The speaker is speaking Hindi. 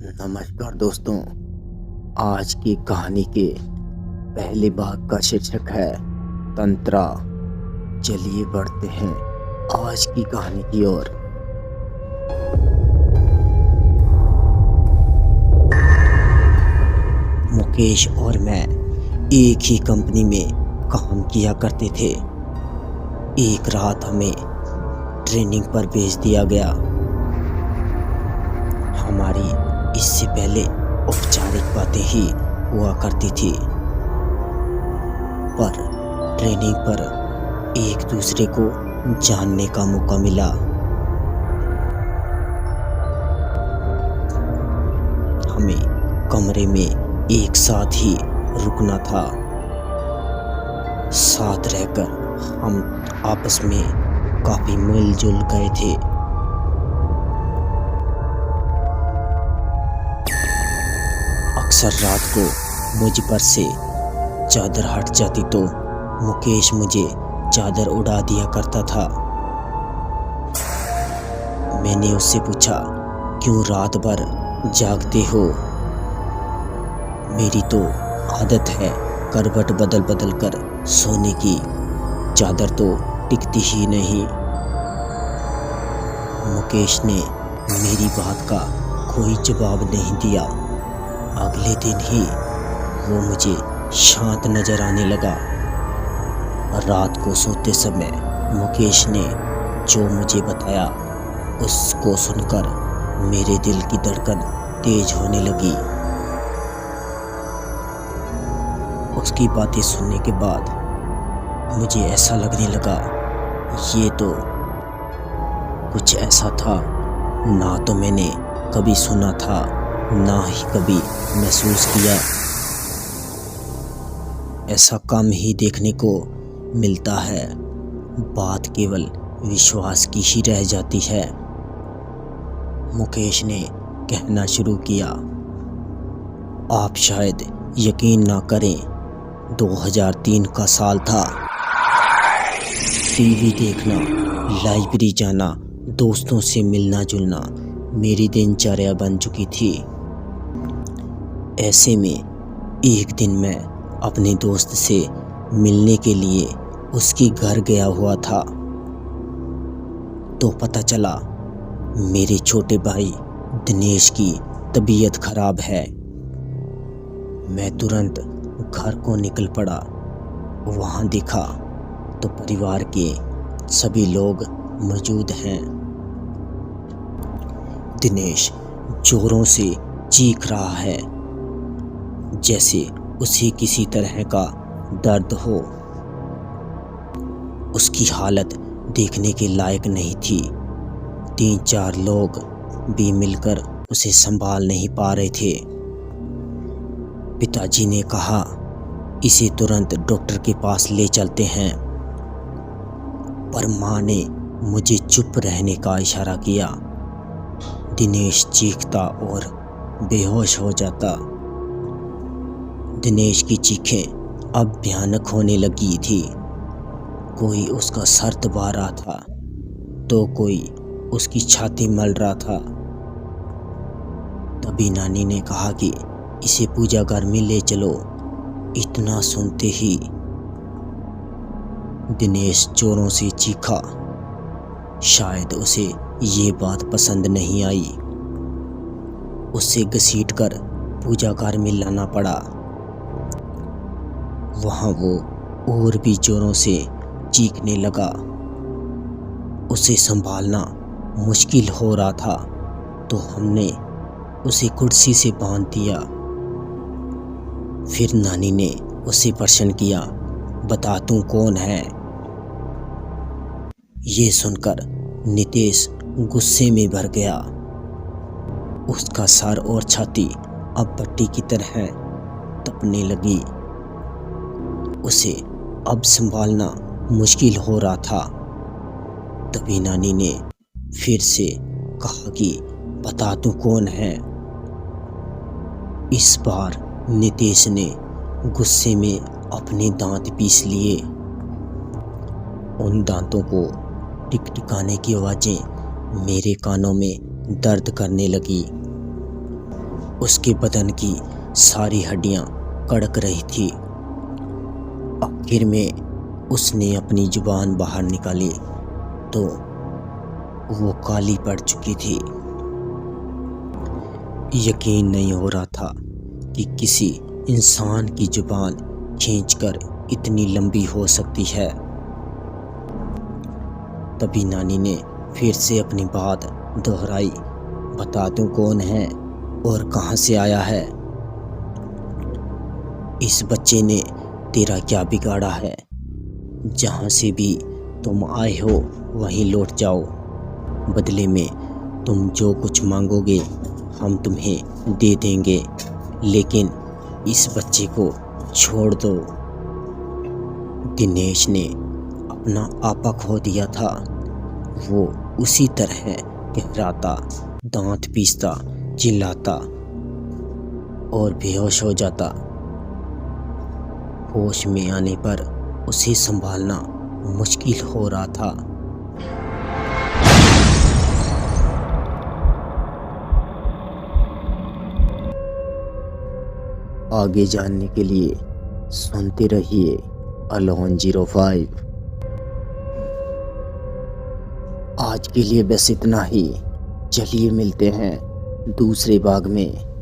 नमस्कार दोस्तों। आज की कहानी के पहले भाग का शीर्षक है तंत्रा। चलिए बढ़ते हैं आज की कहानी की ओर। मुकेश और मैं एक ही कंपनी में काम किया करते थे। एक रात हमें ट्रेनिंग पर भेज दिया गया। हमारी इससे पहले औपचारिक बातें ही हुआ करती थी, पर ट्रेनिंग पर एक दूसरे को जानने का मौका मिला। हमें कमरे में एक साथ ही रुकना था। साथ रहकर हम आपस में काफी मिलजुल गए थे। अक्सर रात को मुझ पर से चादर हट जाती तो मुकेश मुझे चादर उड़ा दिया करता था। मैंने उससे पूछा, क्यों रात भर जागते हो? मेरी तो आदत है करवट बदल बदल कर सोने की, चादर तो टिकती ही नहीं। मुकेश ने मेरी बात का कोई जवाब नहीं दिया। अगले दिन ही वो मुझे शांत नजर आने लगा। रात को सोते समय मुकेश ने जो मुझे बताया उसको सुनकर मेरे दिल की धड़कन तेज होने लगी। उसकी बातें सुनने के बाद मुझे ऐसा लगने लगा ये तो कुछ ऐसा था ना तो मैंने कभी सुना था ना ही कभी महसूस किया। ऐसा कम ही देखने को मिलता है। बात केवल विश्वास की ही रह जाती है। मुकेश ने कहना शुरू किया, आप शायद यकीन ना करें, 2003 का साल था। टीवी देखना, लाइब्रेरी जाना, दोस्तों से मिलना जुलना मेरी दिनचर्या बन चुकी थी। ऐसे में एक दिन मैं अपने दोस्त से मिलने के लिए उसके घर गया हुआ था तो पता चला मेरे छोटे भाई दिनेश की तबीयत खराब है। मैं तुरंत घर को निकल पड़ा। वहां देखा तो परिवार के सभी लोग मौजूद हैं। दिनेश जोरों से चीख रहा है जैसे उसे किसी तरह का दर्द हो। उसकी हालत देखने के लायक नहीं थी। 3-4 लोग भी मिलकर उसे संभाल नहीं पा रहे थे। पिताजी ने कहा, इसे तुरंत डॉक्टर के पास ले चलते हैं, पर मां ने मुझे चुप रहने का इशारा किया। दिनेश चीखता और बेहोश हो जाता। दिनेश की चीखें अब भयानक होने लगी थी। कोई उसका सर दबा रहा था तो कोई उसकी छाती मल रहा था। तभी नानी ने कहा कि इसे पूजा घर में ले चलो। इतना सुनते ही दिनेश जोरों से चीखा। शायद उसे ये बात पसंद नहीं आई। उसे घसीटकर पूजा घर में लाना पड़ा। वहां वो और भी जोरों से चीखने लगा। उसे संभालना मुश्किल हो रहा था तो हमने उसे कुर्सी से बांध दिया। फिर नानी ने उसे प्रश्न किया, बता तू कौन है? ये सुनकर नितेश गुस्से में भर गया। उसका सर और छाती अब पट्टी की तरह तपने लगी। उसे अब संभालना मुश्किल हो रहा था। तभी नानी ने फिर से कहा कि बता तू कौन है? इस बार नितेश ने गुस्से में अपने दांत पीस लिए। उन दांतों को टिकटिकाने की आवाजें मेरे कानों में दर्द करने लगी। उसके बदन की सारी हड्डियां कड़क रही थी। आखिर में उसने अपनी जुबान बाहर निकाली तो वो काली पड़ चुकी थी। यकीन नहीं हो रहा था कि किसी इंसान की जुबान खींचकर इतनी लंबी हो सकती है। तभी नानी ने फिर से अपनी बात दोहराई, बता तू कौन है और कहां से आया है? इस बच्चे ने तेरा क्या बिगाड़ा है? जहां से भी तुम आए हो वहीं लौट जाओ। बदले में तुम जो कुछ मांगोगे हम तुम्हें दे देंगे, लेकिन इस बच्चे को छोड़ दो। दिनेश ने अपना आपा खो दिया था। वो उसी तरह कहराता, दांत पीसता, चिल्लाता और बेहोश हो जाता। होश में आने पर उसे संभालना मुश्किल हो रहा था। आगे जानने के लिए सुनते रहिए अलोन 05। आज के लिए बस इतना ही। चलिए मिलते हैं दूसरे भाग में।